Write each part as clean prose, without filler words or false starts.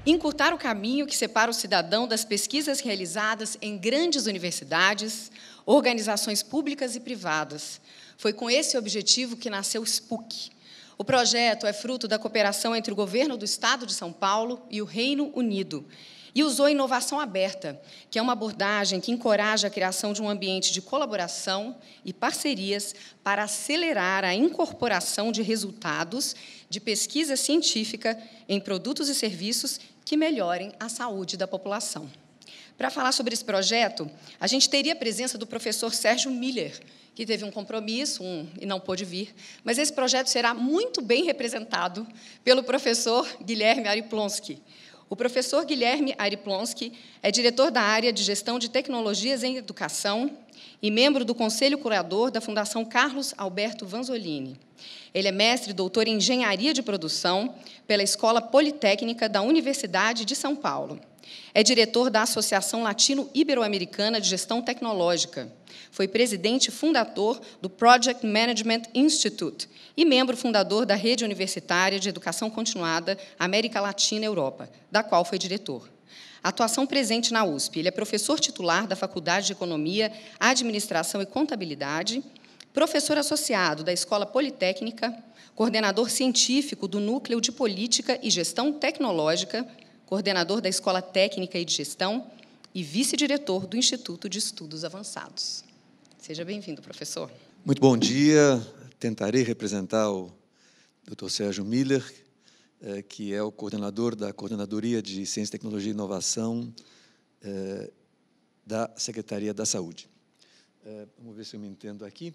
Encurtar o caminho que separa o cidadão das pesquisas realizadas em grandes universidades, organizações públicas e privadas. Foi com esse objetivo que nasceu o SPUC. O projeto é fruto da cooperação entre o governo do Estado de São Paulo e o Reino Unido, e usou inovação aberta, que é uma abordagem que encoraja a criação de um ambiente de colaboração e parcerias para acelerar a incorporação de resultados de pesquisa científica em produtos e serviços que melhorem a saúde da população. Para falar sobre esse projeto, a gente teria a presença do professor Sérgio Miller, que teve um compromisso e não pôde vir, mas esse projeto será muito bem representado pelo professor Guilherme Ariplonsky. O professor Guilherme Ariplonsky é diretor da área de Gestão de Tecnologias em Educação e membro do Conselho Curador da Fundação Carlos Alberto Vanzolini. Ele é mestre e doutor em Engenharia de Produção pela Escola Politécnica da Universidade de São Paulo. É diretor da Associação Latino-Ibero-Americana de Gestão Tecnológica. Foi presidente e fundador do Project Management Institute e membro fundador da Rede Universitária de Educação Continuada América Latina e Europa, da qual foi diretor. Atuação presente na USP. Ele é professor titular da Faculdade de Economia, Administração e Contabilidade, professor associado da Escola Politécnica, coordenador científico do Núcleo de Política e Gestão Tecnológica, coordenador da Escola Técnica e de Gestão e vice-diretor do Instituto de Estudos Avançados. Seja bem-vindo, professor. Muito bom dia. Tentarei representar o Dr. Sérgio Miller, que é o coordenador da Coordenadoria de Ciência, Tecnologia e Inovação da Secretaria da Saúde. Vamos ver se eu me entendo aqui.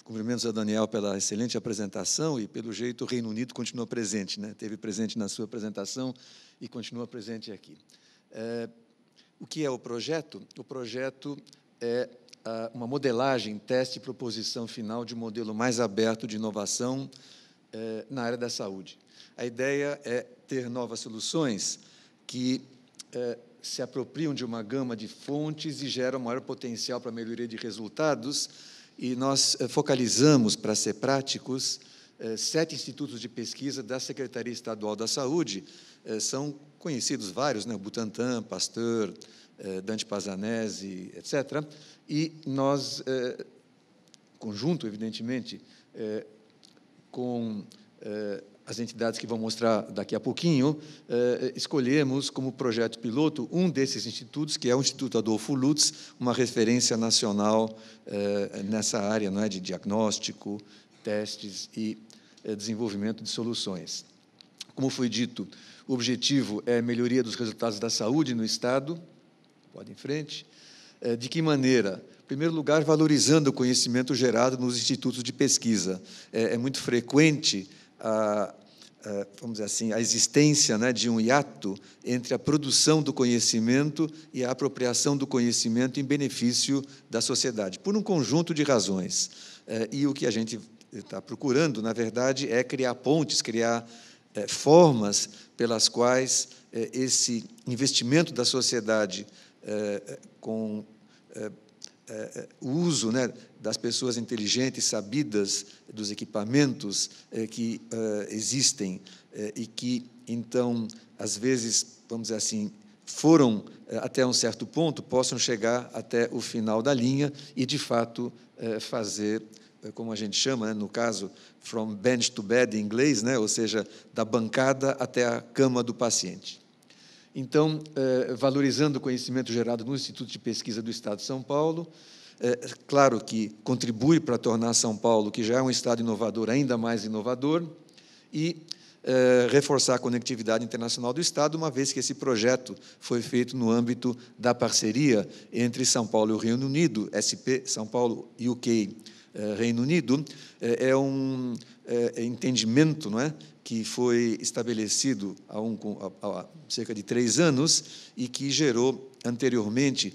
Cumprimentos a Daniel pela excelente apresentação e, pelo jeito, o Reino Unido continua presente, né? Teve presente na sua apresentação e continua presente aqui. O que é o projeto? O projeto é uma modelagem, teste e proposição final de um modelo mais aberto de inovação na área da saúde. A ideia é ter novas soluções que se apropriam de uma gama de fontes e geram maior potencial para a melhoria de resultados, e nós focalizamos, para ser práticos, 7 institutos de pesquisa da Secretaria Estadual da Saúde. São conhecidos vários, né? Butantan, Pasteur, Dante Pazzanese, etc. E nós, conjunto, evidentemente, com as entidades que vão mostrar daqui a pouquinho, escolhemos como projeto piloto um desses institutos, que é o Instituto Adolfo Lutz, uma referência nacional nessa área, não é, de diagnóstico, testes e desenvolvimento de soluções. Como foi dito, o objetivo é a melhoria dos resultados da saúde no Estado. Pode ir em frente. De que maneira? Em primeiro lugar, valorizando o conhecimento gerado nos institutos de pesquisa. É muito frequente vamos dizer assim, a existência, né, de um hiato entre a produção do conhecimento e a apropriação do conhecimento em benefício da sociedade, por um conjunto de razões. E o que a gente está procurando, na verdade, é criar pontes, criar formas pelas quais esse investimento da sociedade com o uso, né, das pessoas inteligentes, sabidas, dos equipamentos que existem e que, então, às vezes, vamos dizer assim, foram até um certo ponto, possam chegar até o final da linha e, de fato, fazer, como a gente chama, né, no caso, from bench to bed, em inglês, né, ou seja, da bancada até a cama do paciente. Então, valorizando o conhecimento gerado no Instituto de Pesquisa do Estado de São Paulo, claro que contribui para tornar São Paulo, que já é um estado inovador, ainda mais inovador, e reforçar a conectividade internacional do Estado, uma vez que esse projeto foi feito no âmbito da parceria entre São Paulo e o Reino Unido, SP, São Paulo, UK, Reino Unido, é um entendimento, não é, que foi estabelecido há cerca de 3 anos e que gerou, anteriormente,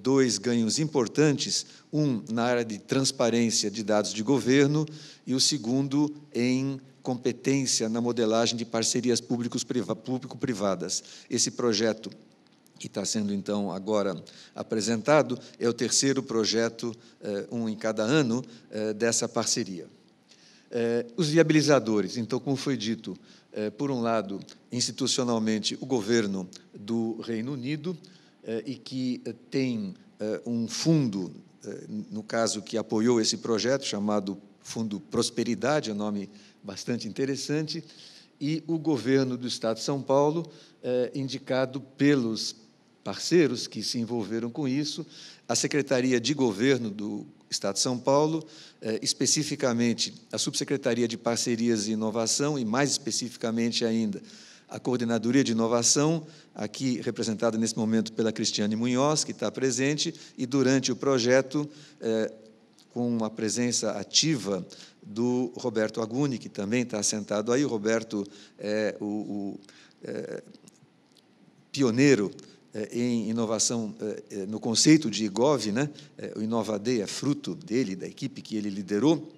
2 ganhos importantes, um na área de transparência de dados de governo e o segundo em competência na modelagem de parcerias público-privadas. Esse projeto, que está sendo, então, agora apresentado, é o 3º projeto, um em cada ano, dessa parceria. Os viabilizadores, então, como foi dito, por um lado, institucionalmente, o governo do Reino Unido, e que tem um fundo, no caso, que apoiou esse projeto, chamado Fundo Prosperidade, é um nome bastante interessante, e o governo do Estado de São Paulo, indicado pelos parceiros que se envolveram com isso, a Secretaria de Governo do Estado de São Paulo, especificamente a Subsecretaria de Parcerias e Inovação, e mais especificamente ainda a Coordenadoria de Inovação, aqui representada nesse momento pela Cristiane Munhoz, que está presente, e durante o projeto, com a presença ativa do Roberto Aguni, que também está sentado aí. O Roberto é o pioneiro em inovação no conceito de IGOV, né? O InovaD é fruto dele, da equipe que ele liderou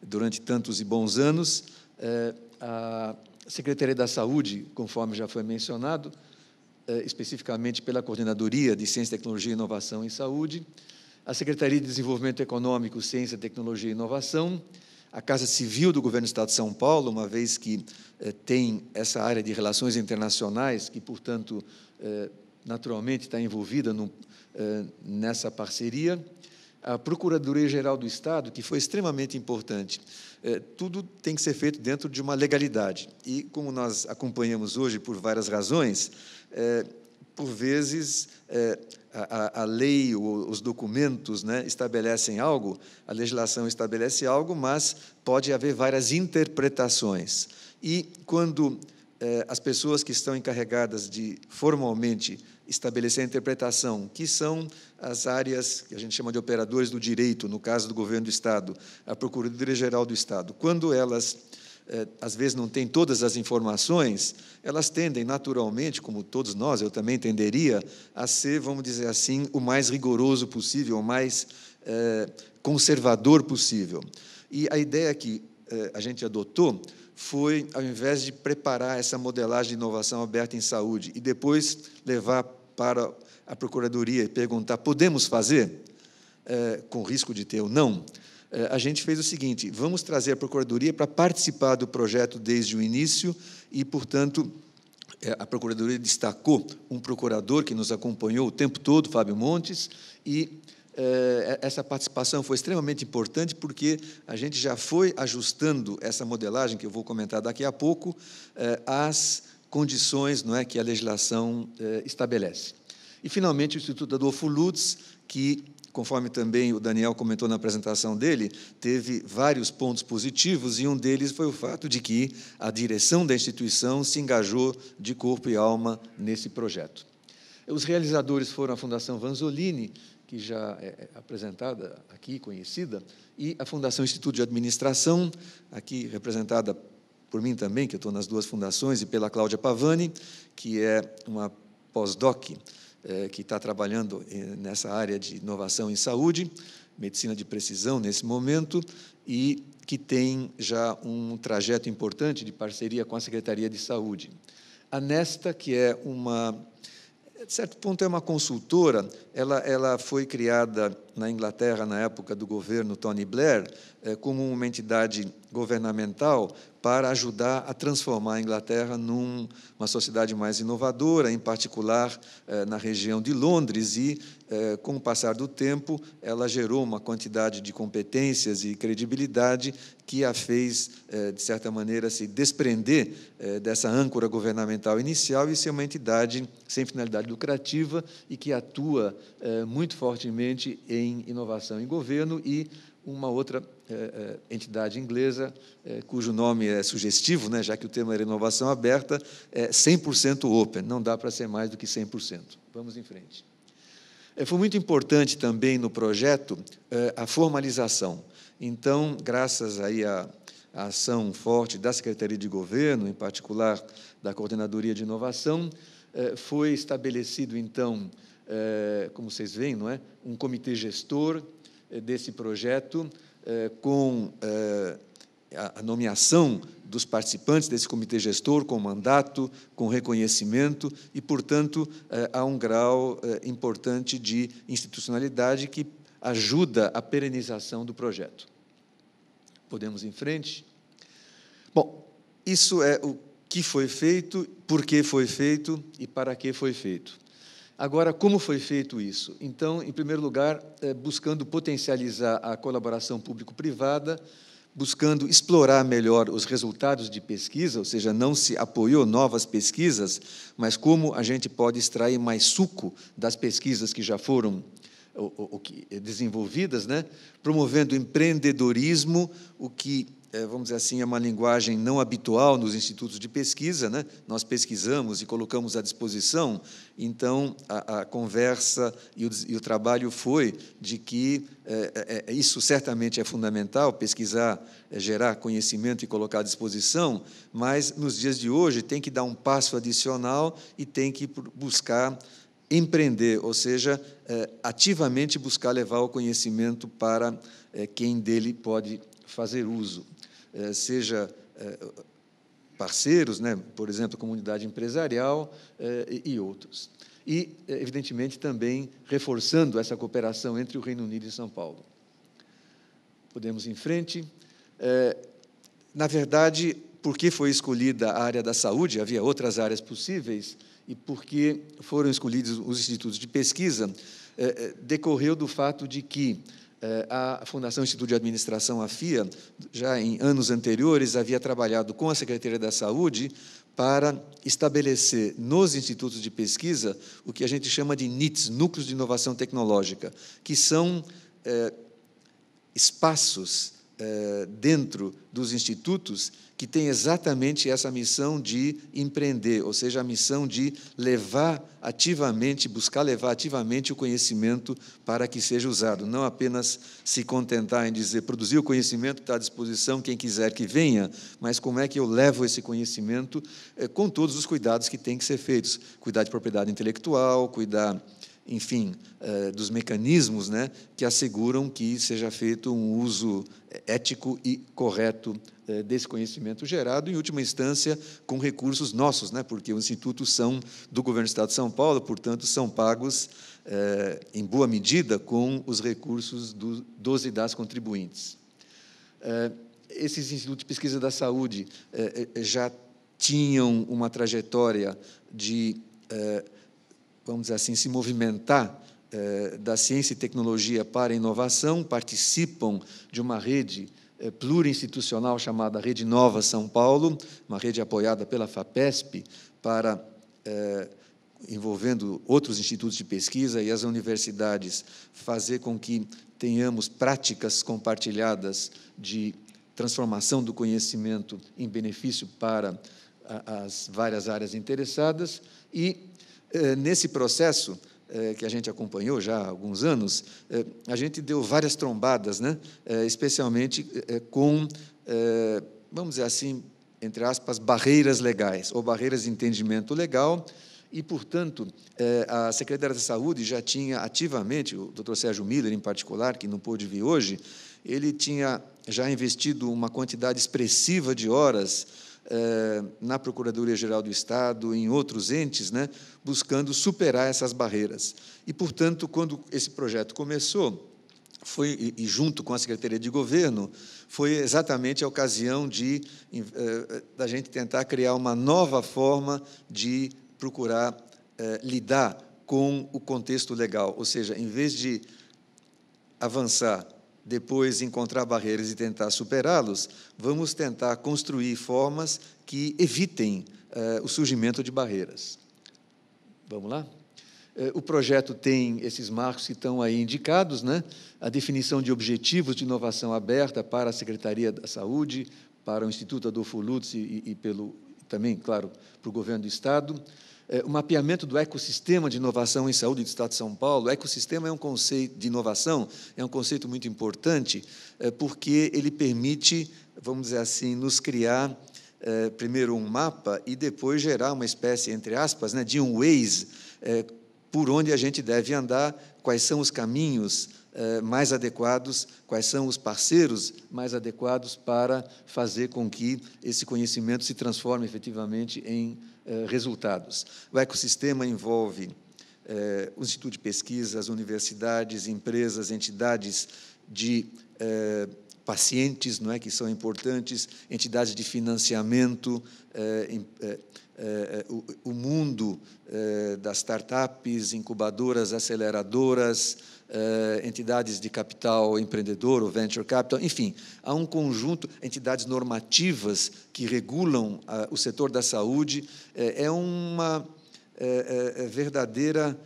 durante tantos e bons anos. A Secretaria da Saúde, conforme já foi mencionado, especificamente pela Coordenadoria de Ciência, Tecnologia e Inovação em Saúde, a Secretaria de Desenvolvimento Econômico, Ciência, Tecnologia e Inovação, a Casa Civil do Governo do Estado de São Paulo, uma vez que tem essa área de relações internacionais, que, portanto, naturalmente está envolvida nessa parceria, a Procuradoria-Geral do Estado, que foi extremamente importante. Tudo tem que ser feito dentro de uma legalidade. E, como nós acompanhamos hoje por várias razões, por vezes, a lei, os documentos, né, estabelecem algo, a legislação estabelece algo, mas pode haver várias interpretações. E, quando as pessoas que estão encarregadas de, formalmente, estabelecer a interpretação, que são as áreas que a gente chama de operadores do direito, no caso do governo do Estado, a Procuradoria-Geral do Estado, quando elas, às vezes, não têm todas as informações, elas tendem, naturalmente, como todos nós, eu também tenderia, a ser, vamos dizer assim, o mais rigoroso possível, o mais conservador possível. E a ideia que a gente adotou foi, ao invés de preparar essa modelagem de inovação aberta em saúde e depois levar para a Procuradoria e perguntar, podemos fazer? Com risco de ter ou não, a gente fez o seguinte, vamos trazer a Procuradoria para participar do projeto desde o início e, portanto, a Procuradoria destacou um procurador que nos acompanhou o tempo todo, Fábio Montes, e essa participação foi extremamente importante porque a gente já foi ajustando essa modelagem, que eu vou comentar daqui a pouco, às condições, não é, que a legislação estabelece. E, finalmente, o Instituto Adolfo Lutz, que, conforme também o Daniel comentou na apresentação dele, teve vários pontos positivos, e um deles foi o fato de que a direção da instituição se engajou de corpo e alma nesse projeto. Os realizadores foram a Fundação Vanzolini, que já é apresentada aqui, conhecida, e a Fundação Instituto de Administração, aqui representada por mim também, que eu estou nas duas fundações, e pela Cláudia Pavani, que é uma pós-doc, que está trabalhando nessa área de inovação em saúde, medicina de precisão nesse momento, e que tem já um trajeto importante de parceria com a Secretaria de Saúde. A Nesta, que é de certo ponto, é uma consultora, ela foi criada na Inglaterra, na época do governo Tony Blair, como uma entidade governamental para ajudar a transformar a Inglaterra numa sociedade mais inovadora, em particular na região de Londres, e, com o passar do tempo, ela gerou uma quantidade de competências e credibilidade que a fez, de certa maneira, se desprender dessa âncora governamental inicial e ser uma entidade sem finalidade lucrativa e que atua muito fortemente em inovação em governo, e uma outra entidade inglesa, cujo nome é sugestivo, né, já que o tema era inovação aberta, é 100% open, não dá para ser mais do que 100%. Vamos em frente. Foi muito importante também no projeto a formalização. Então, graças aí à ação forte da Secretaria de Governo, em particular da Coordenadoria de Inovação, foi estabelecido, então, como vocês veem, não é, um comitê gestor desse projeto, com a nomeação dos participantes desse comitê gestor, com mandato, com reconhecimento, e, portanto, há um grau importante de institucionalidade que ajuda a perenização do projeto. Podemos ir em frente. Bom, isso é o que foi feito, por que foi feito e para que foi feito. Agora, como foi feito isso? Então, em primeiro lugar, buscando potencializar a colaboração público-privada, buscando explorar melhor os resultados de pesquisa, ou seja, não se apoiou novas pesquisas, mas como a gente pode extrair mais suco das pesquisas que já foram desenvolvidas, né? Promovendo empreendedorismo, o que, vamos dizer assim, é uma linguagem não habitual nos institutos de pesquisa, né? Nós pesquisamos e colocamos à disposição, então a conversa e o trabalho foi de que isso certamente é fundamental, pesquisar, gerar conhecimento e colocar à disposição, mas nos dias de hoje tem que dar um passo adicional e tem que buscar empreender, ou seja, ativamente buscar levar o conhecimento para quem dele pode fazer uso, seja parceiros, né, por exemplo, a comunidade empresarial e outros. E, evidentemente, também reforçando essa cooperação entre o Reino Unido e São Paulo. Podemos ir em frente. Na verdade, por que foi escolhida a área da saúde? Havia outras áreas possíveis, e por que foram escolhidos os institutos de pesquisa, decorreu do fato de que a Fundação Instituto de Administração, a FIA, já em anos anteriores, havia trabalhado com a Secretaria da Saúde para estabelecer nos institutos de pesquisa o que a gente chama de NITs, Núcleos de Inovação Tecnológica, que são espaços dentro dos institutos que têm exatamente essa missão de empreender, ou seja, a missão de levar ativamente, buscar levar ativamente o conhecimento para que seja usado, não apenas se contentar em dizer, produzir o conhecimento, está à disposição, quem quiser que venha, mas como é que eu levo esse conhecimento com todos os cuidados que têm que ser feitos, cuidar de propriedade intelectual, cuidar, enfim, dos mecanismos, né, que asseguram que seja feito um uso ético e correto desse conhecimento gerado, em última instância, com recursos nossos, né, porque os institutos são do Governo do Estado de São Paulo, portanto, são pagos, em boa medida, com os recursos dos e das contribuintes. Esses institutos de pesquisa da saúde já tinham uma trajetória de vamos dizer assim, se movimentar da ciência e tecnologia para a inovação, participam de uma rede plurinstitucional chamada Rede Nova São Paulo, uma rede apoiada pela FAPESP, envolvendo outros institutos de pesquisa e as universidades, fazer com que tenhamos práticas compartilhadas de transformação do conhecimento em benefício para as várias áreas interessadas. E, nesse processo, que a gente acompanhou já há alguns anos, a gente deu várias trombadas, né? Especialmente com, vamos dizer assim, entre aspas, barreiras legais, ou barreiras de entendimento legal, e, portanto, a Secretaria da Saúde já tinha ativamente, o Dr. Sérgio Miller, em particular, que não pôde vir hoje, ele tinha já investido uma quantidade expressiva de horas na Procuradoria-Geral do Estado, em outros entes, né, buscando superar essas barreiras. E, portanto, quando esse projeto começou, e junto com a Secretaria de Governo, foi exatamente a ocasião da gente tentar criar uma nova forma de procurar lidar com o contexto legal, ou seja, em vez de avançar, depois encontrar barreiras e tentar superá-los, vamos tentar construir formas que evitem o surgimento de barreiras. Vamos lá? O projeto tem esses marcos que estão aí indicados, né? A definição de objetivos de inovação aberta para a Secretaria da Saúde, para o Instituto Adolfo Lutz e também, claro, para o Governo do Estado. O mapeamento do ecossistema de inovação em saúde do Estado de São Paulo. O ecossistema é um conceito de inovação, é um conceito muito importante, porque ele permite, vamos dizer assim, nos criar, primeiro, um mapa e depois gerar uma espécie, entre aspas, né, de um Waze, por onde a gente deve andar, quais são os caminhos mais adequados, quais são os parceiros mais adequados para fazer com que esse conhecimento se transforme efetivamente em resultados. O ecossistema envolve o Instituto de Pesquisa, as universidades, empresas, entidades de pacientes, não é, que são importantes, entidades de financiamento, o mundo das startups, incubadoras, aceleradoras, entidades de capital empreendedor, o venture capital, enfim, há um conjunto, entidades normativas que regulam o setor da saúde, é uma verdadeira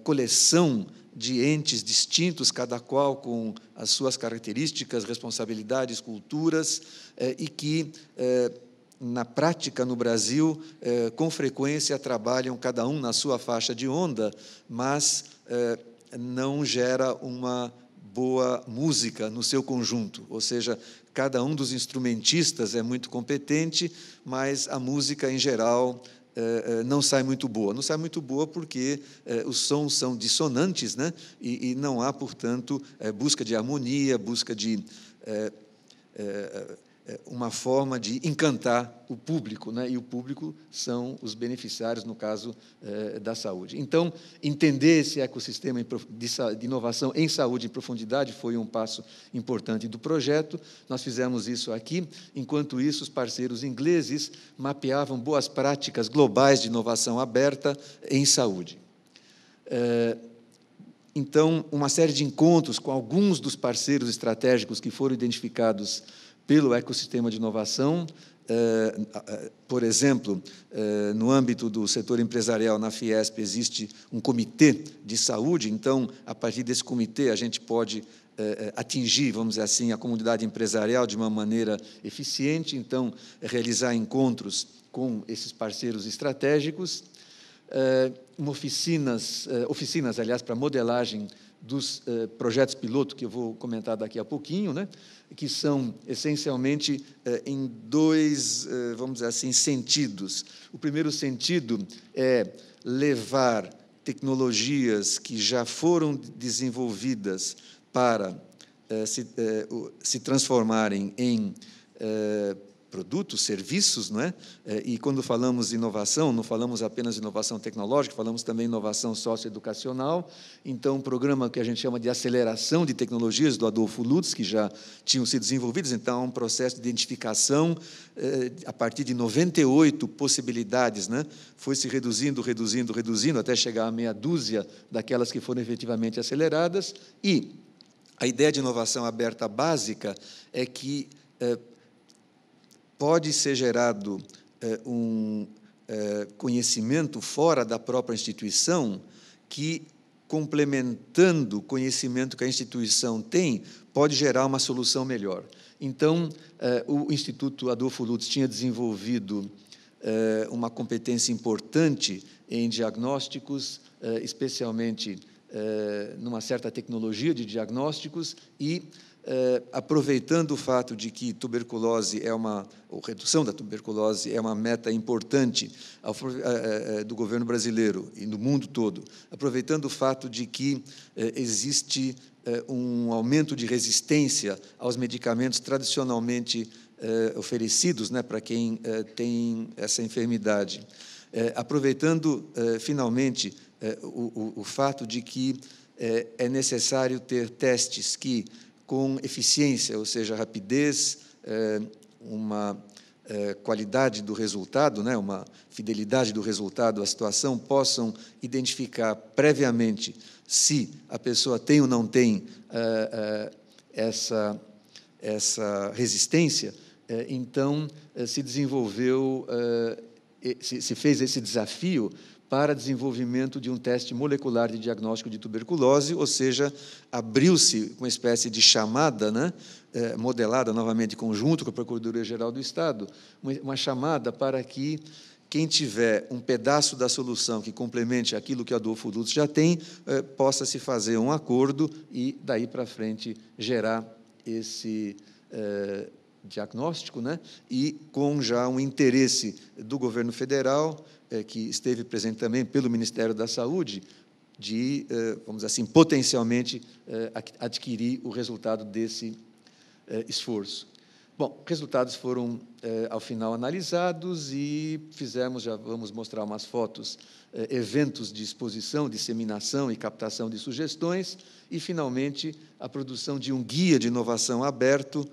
coleção de entes distintos, cada qual com as suas características, responsabilidades, culturas, e que, na prática, no Brasil, com frequência trabalham cada um na sua faixa de onda, mas não gera uma boa música no seu conjunto, ou seja, cada um dos instrumentistas é muito competente, mas a música, em geral, não sai muito boa. Não sai muito boa porque os sons são dissonantes, né? E não há, portanto, busca de harmonia, busca de uma forma de encantar o público, né? E o público são os beneficiários, no caso da saúde. Então, entender esse ecossistema de inovação em saúde em profundidade foi um passo importante do projeto. Nós fizemos isso aqui. Enquanto isso, os parceiros ingleses mapeavam boas práticas globais de inovação aberta em saúde. Então, uma série de encontros com alguns dos parceiros estratégicos que foram identificados pelo ecossistema de inovação, por exemplo, no âmbito do setor empresarial, na Fiesp, existe um comitê de saúde, então, a partir desse comitê, a gente pode atingir, vamos dizer assim, a comunidade empresarial de uma maneira eficiente, então, realizar encontros com esses parceiros estratégicos, oficinas, aliás, para modelagem dos projetos piloto, que eu vou comentar daqui a pouquinho, né, que são, essencialmente, em dois, vamos dizer assim, sentidos. O primeiro sentido é levar tecnologias que já foram desenvolvidas para se transformarem em produtos, serviços, não é? E quando falamos inovação, não falamos apenas de inovação tecnológica, falamos também de inovação socioeducacional. Então, um programa que a gente chama de aceleração de tecnologias do Adolfo Lutz, que já tinham sido desenvolvidos, então, há um processo de identificação a partir de 98 possibilidades, né? Foi se reduzindo, até chegar a meia dúzia daquelas que foram efetivamente aceleradas. E a ideia de inovação aberta básica é que pode ser gerado um conhecimento fora da própria instituição que, complementando o conhecimento que a instituição tem, pode gerar uma solução melhor. Então, o Instituto Adolfo Lutz tinha desenvolvido uma competência importante em diagnósticos, especialmente numa certa tecnologia de diagnósticos e aproveitando o fato de que tuberculose ou redução da tuberculose é uma meta importante do governo brasileiro e do mundo todo, aproveitando o fato de que existe um aumento de resistência aos medicamentos tradicionalmente oferecidos, né, para quem tem essa enfermidade, aproveitando, finalmente, o fato de que é necessário ter testes que, com eficiência, ou seja, rapidez, uma qualidade do resultado, né, uma fidelidade do resultado à situação, possam identificar previamente se a pessoa tem ou não tem essa resistência. Então, se desenvolveu, se fez esse desafio para desenvolvimento de um teste molecular de diagnóstico de tuberculose, ou seja, abriu-se uma espécie de chamada, né, modelada novamente em conjunto com a Procuradoria-Geral do Estado, uma chamada para que quem tiver um pedaço da solução que complemente aquilo que Adolfo Lutz já tem, possa se fazer um acordo e, daí para frente, gerar esse diagnóstico, né, e com já um interesse do governo federal, que esteve presente também pelo Ministério da Saúde, de, vamos dizer assim, potencialmente adquirir o resultado desse esforço. Bom, resultados foram, ao final, analisados e fizemos, já vamos mostrar umas fotos, eventos de exposição, disseminação e captação de sugestões e, finalmente, a produção de um guia de inovação aberto,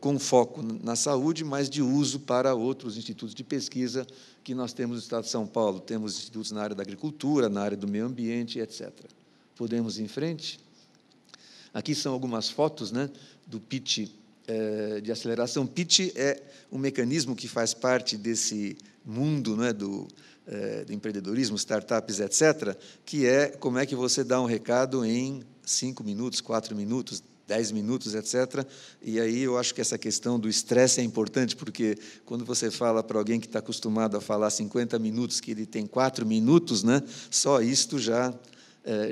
com foco na saúde, mas de uso para outros institutos de pesquisa que nós temos no Estado de São Paulo. Temos institutos na área da agricultura, na área do meio ambiente, etc. Podemos ir em frente? Aqui são algumas fotos, né, do pitch de aceleração. Pitch é um mecanismo que faz parte desse mundo, não é, do empreendedorismo, startups, etc., que é como é que você dá um recado em 5 minutos, 4 minutos, 10 minutos, etc. E aí eu acho que essa questão do estresse é importante, porque quando você fala para alguém que está acostumado a falar 50 minutos, que ele tem 4 minutos, né, só isto já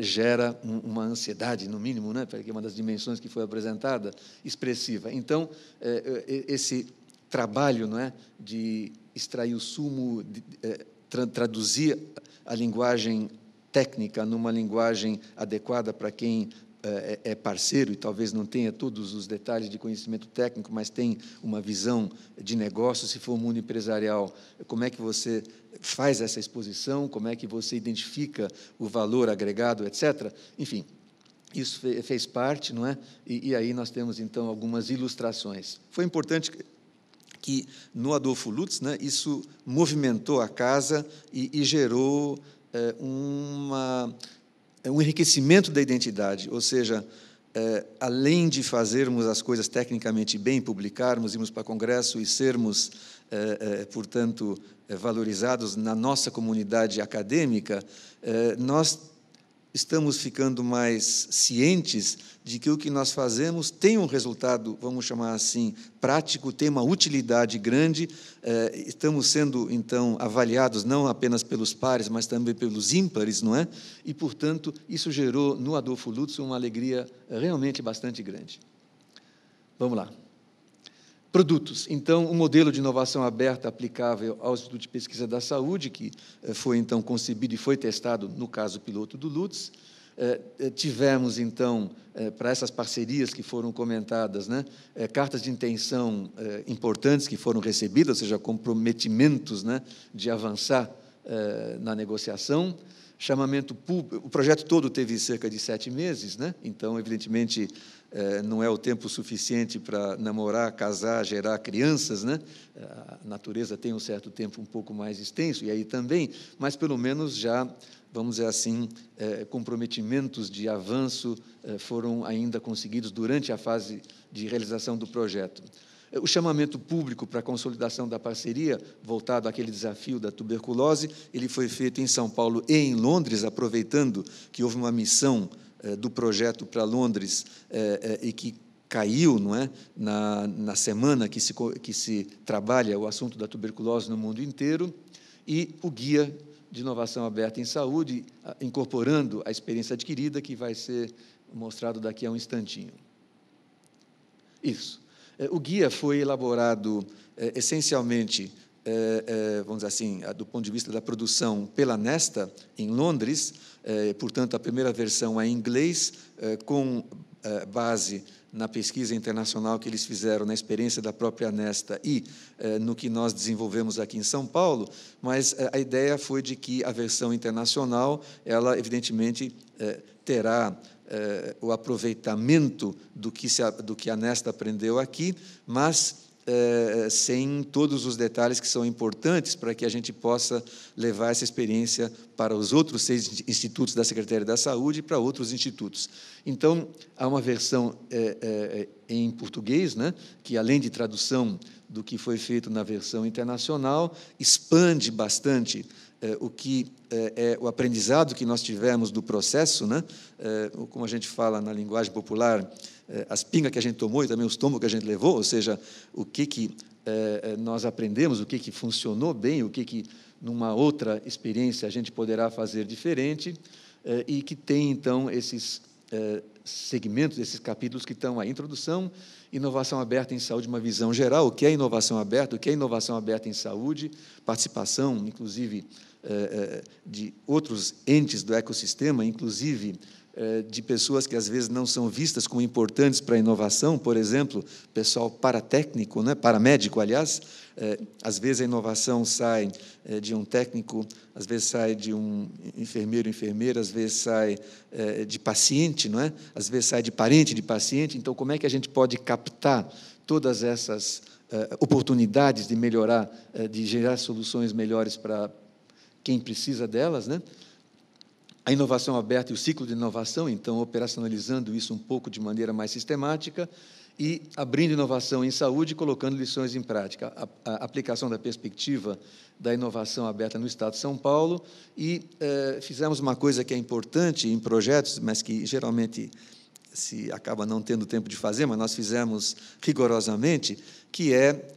gera uma ansiedade, no mínimo, né, porque é uma das dimensões que foi apresentada, expressiva. Então, esse trabalho, não é, de extrair o sumo, traduzir a linguagem técnica numa linguagem adequada para quem é parceiro e talvez não tenha todos os detalhes de conhecimento técnico, mas tem uma visão de negócio, se for um mundo empresarial, como é que você faz essa exposição, como é que você identifica o valor agregado, etc. Enfim, isso fez parte, não é? E aí nós temos, então, algumas ilustrações. Foi importante que, no Adolfo Lutz, né, isso movimentou a casa e gerou um enriquecimento da identidade, ou seja, além de fazermos as coisas tecnicamente bem, publicarmos, irmos para congresso e sermos, portanto, valorizados na nossa comunidade acadêmica, nós estamos ficando mais cientes de que o que nós fazemos tem um resultado, vamos chamar assim, prático, tem uma utilidade grande, estamos sendo, então, avaliados não apenas pelos pares, mas também pelos ímpares, não é? E, portanto, isso gerou, no Adolfo Lutz, uma alegria realmente bastante grande. Vamos lá. Produtos. Então, um modelo de inovação aberta aplicável ao Instituto de Pesquisa da Saúde, que foi, então, concebido e foi testado no caso piloto do Lutz. Tivemos, então, para essas parcerias que foram comentadas, né, cartas de intenção importantes que foram recebidas, ou seja, comprometimentos, né, de avançar na negociação. Chamamento público, o projeto todo teve cerca de 7 meses, né? Então, evidentemente, não é o tempo suficiente para namorar, casar, gerar crianças, né? A natureza tem um certo tempo um pouco mais extenso, e aí também, mas, pelo menos, já, vamos dizer assim, comprometimentos de avanço foram ainda conseguidos durante a fase de realização do projeto. O chamamento público para a consolidação da parceria, voltado àquele desafio da tuberculose, ele foi feito em São Paulo e em Londres, aproveitando que houve uma missão do projeto para Londres e que caiu, não é, na semana que se trabalha o assunto da tuberculose no mundo inteiro, e o guia de inovação aberta em saúde, incorporando a experiência adquirida, que vai ser mostrado daqui a um instantinho. Isso. O guia foi elaborado, essencialmente, vamos dizer assim, do ponto de vista da produção, pela Nesta, em Londres, portanto, a primeira versão é em inglês, com base na pesquisa internacional que eles fizeram, na experiência da própria Nesta e no que nós desenvolvemos aqui em São Paulo, mas a ideia foi de que a versão internacional, ela, evidentemente, terá o aproveitamento do que a Nesta aprendeu aqui, mas sem todos os detalhes que são importantes para que a gente possa levar essa experiência para os outros 6 institutos da Secretaria da Saúde e para outros institutos. Então, há uma versão em português, né, que, além de tradução do que foi feito na versão internacional, expande bastante o que é o aprendizado que nós tivemos do processo, né, como a gente fala na linguagem popular, as pingas que a gente tomou e também os tombos que a gente levou, ou seja, o que nós aprendemos, o que funcionou bem, o que numa outra experiência a gente poderá fazer diferente, e que tem, então, esses segmentos, esses capítulos que estão aí. Introdução, inovação aberta em saúde, uma visão geral, o que é inovação aberta, o que é inovação aberta em saúde, participação, inclusive, de outros entes do ecossistema, inclusive de pessoas que, às vezes, não são vistas como importantes para a inovação, por exemplo, pessoal paratécnico, né, paramédico, aliás. Às vezes, a inovação sai de um técnico, às vezes sai de um enfermeiro, enfermeira, às vezes sai de paciente, não é? Às vezes sai de parente de paciente. Então, como é que a gente pode captar todas essas oportunidades de melhorar, de gerar soluções melhores para quem precisa delas, né? A inovação aberta e o ciclo de inovação, então, operacionalizando isso um pouco de maneira mais sistemática e abrindo inovação em saúde e colocando lições em prática. A aplicação da perspectiva da inovação aberta no Estado de São Paulo e fizemos uma coisa que é importante em projetos, mas que geralmente se acaba não tendo tempo de fazer, mas nós fizemos rigorosamente, que é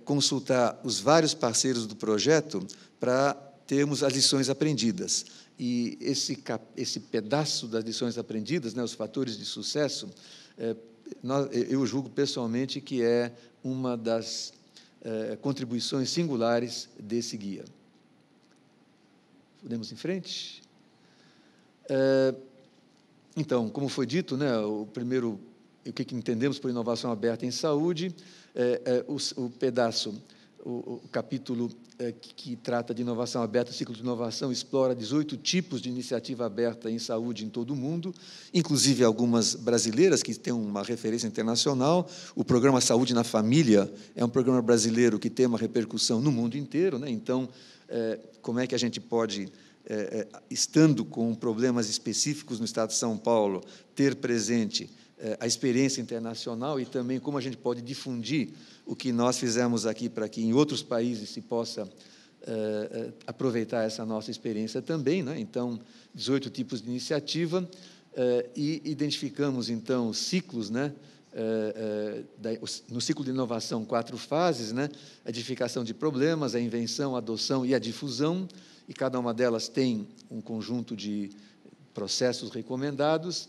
consultar os vários parceiros do projeto para termos as lições aprendidas. E esse pedaço das lições aprendidas, né, os fatores de sucesso, eu julgo pessoalmente que é uma das contribuições singulares desse guia. Podemos em frente? Então, como foi dito, né, o que entendemos por inovação aberta em saúde, o pedaço, o capítulo que trata de inovação aberta, o ciclo de inovação, explora 18 tipos de iniciativa aberta em saúde em todo o mundo, inclusive algumas brasileiras, que têm uma referência internacional. O programa Saúde na Família é um programa brasileiro que tem uma repercussão no mundo inteiro, né? Então, como é que a gente pode, estando com problemas específicos no Estado de São Paulo, ter presente a experiência internacional e também como a gente pode difundir o que nós fizemos aqui para que em outros países se possa aproveitar essa nossa experiência também, né? Então, 18 tipos de iniciativa e identificamos, então, os ciclos, né? No ciclo de inovação, 4 fases, né? A edificação de problemas, a invenção, a adoção e a difusão, e cada uma delas tem um conjunto de processos recomendados.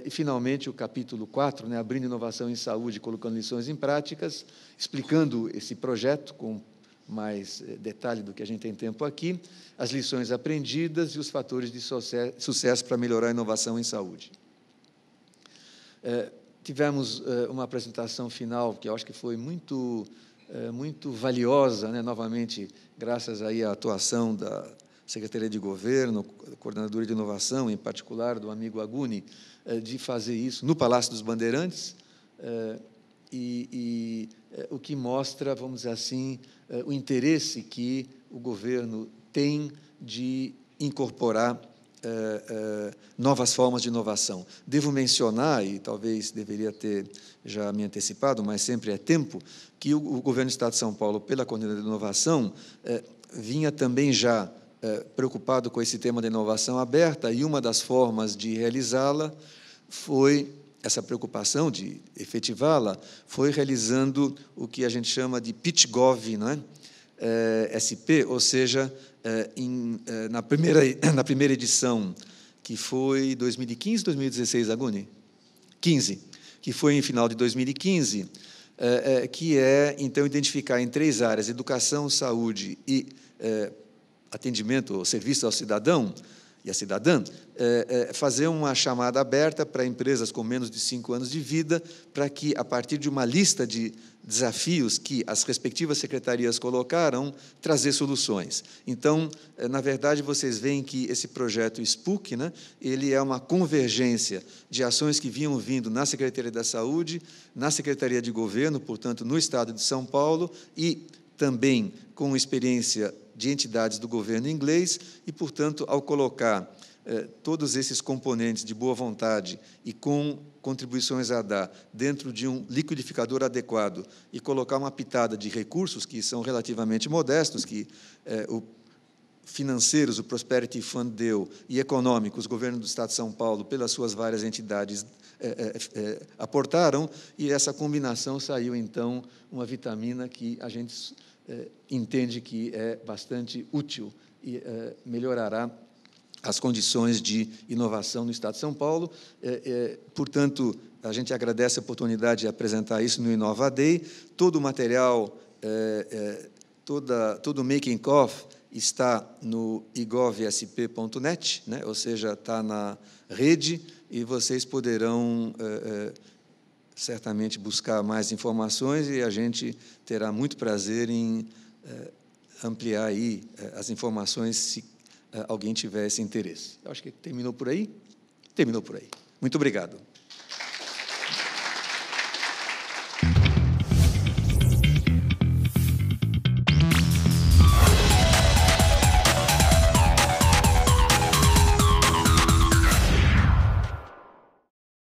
E, finalmente, o capítulo 4, né, abrindo inovação em saúde, colocando lições em práticas, explicando esse projeto com mais detalhe do que a gente tem tempo aqui, as lições aprendidas e os fatores de sucesso para melhorar a inovação em saúde. Tivemos uma apresentação final que eu acho que foi muito valiosa, né, novamente, graças aí à atuação da Secretaria de Governo, Coordenadoria de Inovação, em particular do amigo Aguni, de fazer isso no Palácio dos Bandeirantes, o que mostra, vamos dizer assim, o interesse que o governo tem de incorporar novas formas de inovação. Devo mencionar, e talvez deveria ter já me antecipado, mas sempre é tempo, que o governo do Estado de São Paulo, pela Coordenadoria de Inovação, vinha também já preocupado com esse tema da inovação aberta, e uma das formas de realizá-la foi, essa preocupação de efetivá-la, foi realizando o que a gente chama de PitchGov, não é? SP, ou seja, na primeira edição, que foi 2015, 2016, Aguni? 15, que foi em final de 2015, que é, então, identificar em 3 áreas, educação, saúde e atendimento ou serviço ao cidadão e à cidadã, fazer uma chamada aberta para empresas com menos de 5 anos de vida, para que, a partir de uma lista de desafios que as respectivas secretarias colocaram, trazer soluções. Então, na verdade, vocês veem que esse projeto SPUC, né, ele é uma convergência de ações que vinham vindo na Secretaria da Saúde, na Secretaria de Governo, portanto, no Estado de São Paulo, e também com experiência de entidades do governo inglês, e, portanto, ao colocar todos esses componentes de boa vontade e com contribuições a dar dentro de um liquidificador adequado e colocar uma pitada de recursos que são relativamente modestos, que financeiros, o Prosperity Fund deu, e econômicos, o governo do Estado de São Paulo, pelas suas várias entidades, aportaram, e essa combinação saiu, então, uma vitamina que a gente entende que é bastante útil e melhorará as condições de inovação no Estado de São Paulo. Portanto, a gente agradece a oportunidade de apresentar isso no Inova Day. Todo o material, todo o making of está no igovsp.net, né? Ou seja, está na rede, e vocês poderão certamente buscar mais informações, e a gente terá muito prazer em ampliar aí as informações se alguém tiver esse interesse. Eu acho que terminou por aí? Terminou por aí. Muito obrigado.